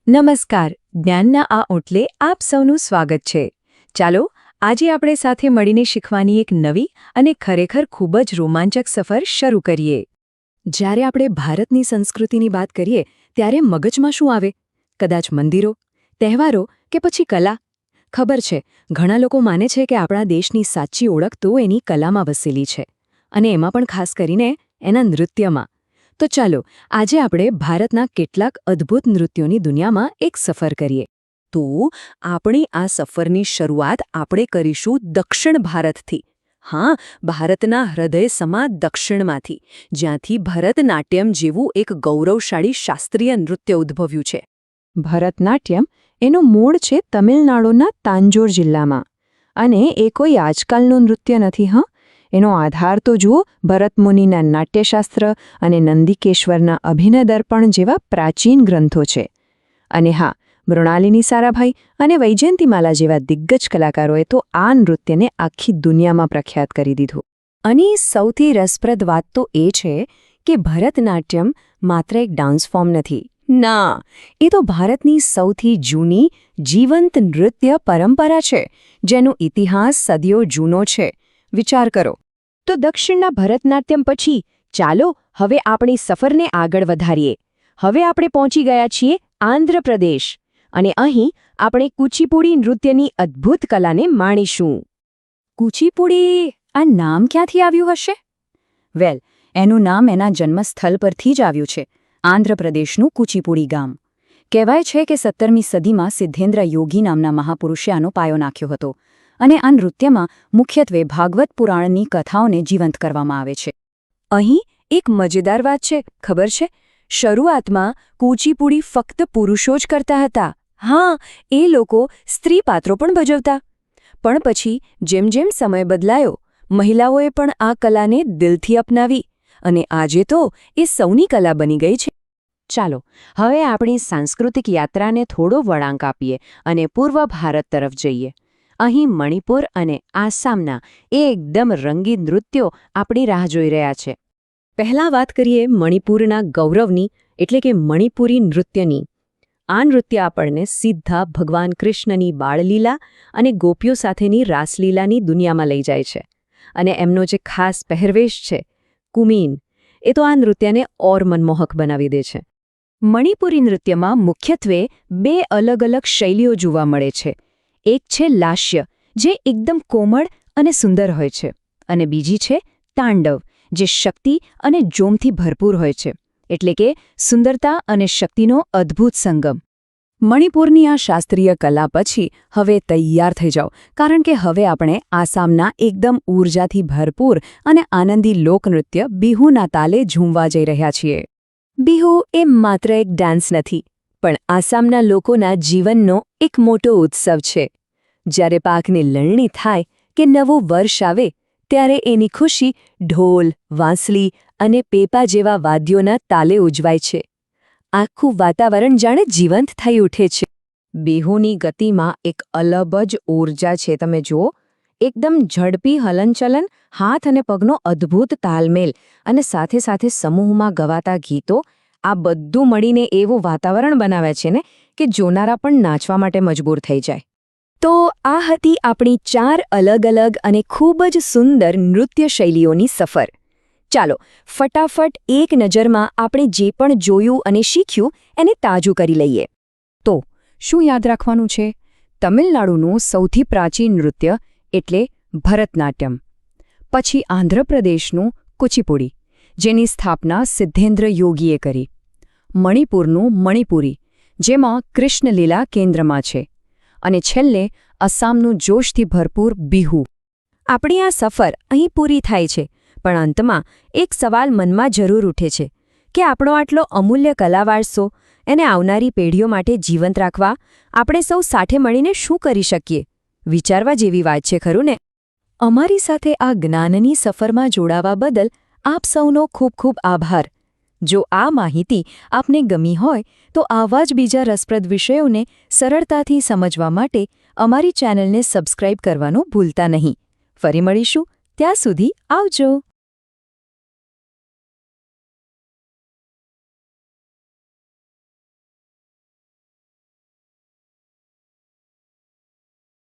નમસ્કાર, જ્ઞાનના આ ઓટલે આપ સૌનું સ્વાગત છે. ચાલો, આજે આપણે સાથે મળીને શીખવાની એક નવી અને ખરેખર ખૂબ જ રોમાંચક સફર શરૂ કરીએ. જ્યારે આપણે ભારતની સંસ્કૃતિની વાત કરીએ ત્યારે મગજમાં શું આવે? કદાચ મંદિરો, તહેવારો કે પછી કલા? ખબર છે, ઘણા લોકો માને છે કે આપણા દેશની સાચી ઓળખ તો એની કલામાં વસેલી છે, અને એમાં પણ ખાસ કરીને એના નૃત્યમાં. તો ચાલો, આજે આપણે ભારતના કેટલાક અદ્ભુત નૃત્યોની દુનિયામાં એક સફર કરીએ. તો આપણી આ સફરની શરૂઆત આપણે કરીશું દક્ષિણ ભારતથી. હા, ભારતના હૃદય સમા દક્ષિણમાંથી, જ્યાંથી ભરતનાટ્યમ જેવું એક ગૌરવશાળી શાસ્ત્રીય નૃત્ય ઉદ્ભવ્યું છે. ભરતનાટ્યમ એનું મૂળ છે તમિલનાડુના તાંજોર જિલ્લામાં, અને એ કોઈ આજકાલનું નૃત્ય નથી. એનો આધાર તો જુઓ, ભરતમુનિના નાટ્યશાસ્ત્ર અને નંદિકેશ્વરના અભિનયદર્પણ જેવા પ્રાચીન ગ્રંથો છે. અને હા, મૃણાલિની સારાભાઈ અને વૈજયંતીમાલા જેવા દિગ્ગજ કલાકારોએ તો આ નૃત્યને આખી દુનિયામાં પ્રખ્યાત કરી દીધું. અને સૌથી રસપ્રદ વાત તો એ છે કે ભરતનાટ્યમ માત્ર એક ડાન્સ ફોર્મ નથી. ના, એ તો ભારતની સૌથી જૂની જીવંત નૃત્ય પરંપરા છે, જેનો ઇતિહાસ સદીઓ જૂનો છે. વિચાર કરો. તો દક્ષિણના ભરતનાટ્યમ પછી ચાલો હવે આપણી સફરને આગળ વધારીએ. હવે આપણે પહોંચી ગયા છીએ આંધ્રપ્રદેશ, અને અહીં આપણે કુચીપુડી નૃત્યની અદ્ભુત કલાને માણીશું. કુચીપુડી, આ નામ ક્યાંથી આવ્યું હશે? વેલ, એનું નામ એના જન્મસ્થળ પરથી જ આવ્યું છે, આંધ્રપ્રદેશનું કુચીપુડી ગામ. કહેવાય છે કે 17મી સદીમાં સિદ્ધેન્દ્ર યોગી નામના મહાપુરુષે આનો પાયો નાખ્યો હતો, અને આ નૃત્યમાં મુખ્યત્વે ભાગવત પુરાણની કથાઓને જીવંત કરવામાં આવે છે. અહીં એક મજેદાર વાત છે, ખબર છે? શરૂઆતમાં કુચીપુડી ફક્ત પુરુષો જ કરતા હતા. હા, એ લોકો સ્ત્રી પાત્રો પણ ભજવતા. પણ પછી જેમ જેમ સમય બદલાયો, મહિલાઓએ પણ આ કલાને દિલથી અપનાવી, અને આજે તો એ સૌની કલા બની ગઈ છે. ચાલો, હવે આપણી સાંસ્કૃતિક યાત્રાને થોડો વળાંક આપીએ અને પૂર્વ ભારત તરફ જઈએ. અહીં મણિપુર અને આસામના એ એકદમ રંગીન નૃત્યો આપણી રાહ જોઈ રહ્યા છે. પહેલાં વાત કરીએ મણિપુરના ગૌરવની, એટલે કે મણિપુરી નૃત્યની. આ નૃત્ય આપણને સીધા ભગવાન કૃષ્ણની બાળલીલા અને ગોપીઓ સાથેની રાસલીલાની દુનિયામાં લઈ જાય છે. અને એમનો જે ખાસ પહેરવેશ છે, કુમીન, એ તો આ નૃત્યને ઓર મનમોહક બનાવી દે છે. મણિપુરી નૃત્યમાં મુખ્યત્વે બે અલગ અલગ શૈલીઓ જોવા મળે છે. એક છે લાસ્ય, જે એકદમ કોમળ અને સુંદર હોય છે, અને બીજી છે તાંડવ, જે શક્તિ અને જોમથી ભરપૂર હોય છે, એટલે કે સુંદરતા અને શક્તિનો અદ્ભુત સંગમ. મણિપુરની આ શાસ્ત્રીય કલા પછી હવે તૈયાર થઈ જાઓ, કારણ કે હવે આપણે આસામના એકદમ ઊર્જાથી ભરપૂર અને આનંદી લોકનૃત્ય બિહુના તાલે ઝૂમવા જઈ રહ્યા છીએ. બિહુ એ માત્ર એક ડાન્સ નથી, પણ આસામના લોકોના જીવનનો એક મોટો ઉત્સવ છે. જ્યારે પાકની લણણી થાય કે નવું વર્ષ આવે, ત્યારે એની ખુશી ઢોલ, વાંસળી અને પેપા જેવા વાદ્યોના તાલે ઉજવાય છે. આખું વાતાવરણ જાણે જીવંત થઈ ઉઠે છે. બિહુની ગતિમાં એક અલગ જ ઊર્જા છે. તમે જુઓ, એકદમ ઝડપી હલનચલન, હાથ અને પગનો અદ્ભુત તાલમેલ, અને સાથે સાથે સમૂહમાં ગવાતા ગીતો, આ બધું મળીને એવું વાતાવરણ બનાવે છે ને કે જોનારા પણ નાચવા માટે મજબૂર થઈ જાય. તો આ હતી આપણી 4 અલગ અલગ અને ખૂબ જ સુંદર નૃત્ય શૈલીઓની સફર. ચાલો, ફટાફટ એક નજરમાં આપણે જે પણ જોયું અને શીખ્યું એને તાજું કરી લઈએ. તો શું યાદ રાખવાનું છે? તમિલનાડુનું સૌથી પ્રાચીન નૃત્ય એટલે ભરતનાટ્યમ. પછી આંધ્રપ્રદેશનું કુચીપુડી, જેની સ્થાપના સિદ્ધેન્દ્ર યોગીએ કરી. મણિપુરનું મણિપુરી, જેમાં કૃષ્ણલીલા કેન્દ્રમાં છે. અને છેલ્લે અસામનું જોશથી ભરપૂર બિહુ. આપણી આ સફર અહીં પૂરી થાય છે, પણ અંતમાં એક સવાલ મનમાં જરૂર ઉઠે છે કે આપણો આટલો અમૂલ્ય કલા વારસો, એને આવનારી પેઢીઓ માટે જીવંત રાખવા આપણે સૌ સાથે મળીને શું કરી શકીએ? વિચારવા જેવી વાત છે, ખરું ને? અમારી સાથે આ જ્ઞાનની સફરમાં જોડાવા બદલ આપ સૌનો ખૂબ ખૂબ આભાર. જો આ માહિતી આપને ગમી હોય તો આવા જ બીજા રસપ્રદ વિષયોને સરળતાથી સમજવા માટે અમારી ચેનલને સબસ્ક્રાઇબ કરવાનું ભૂલતા નહીં. ફરી મળીશું, ત્યાં સુધી આવજો.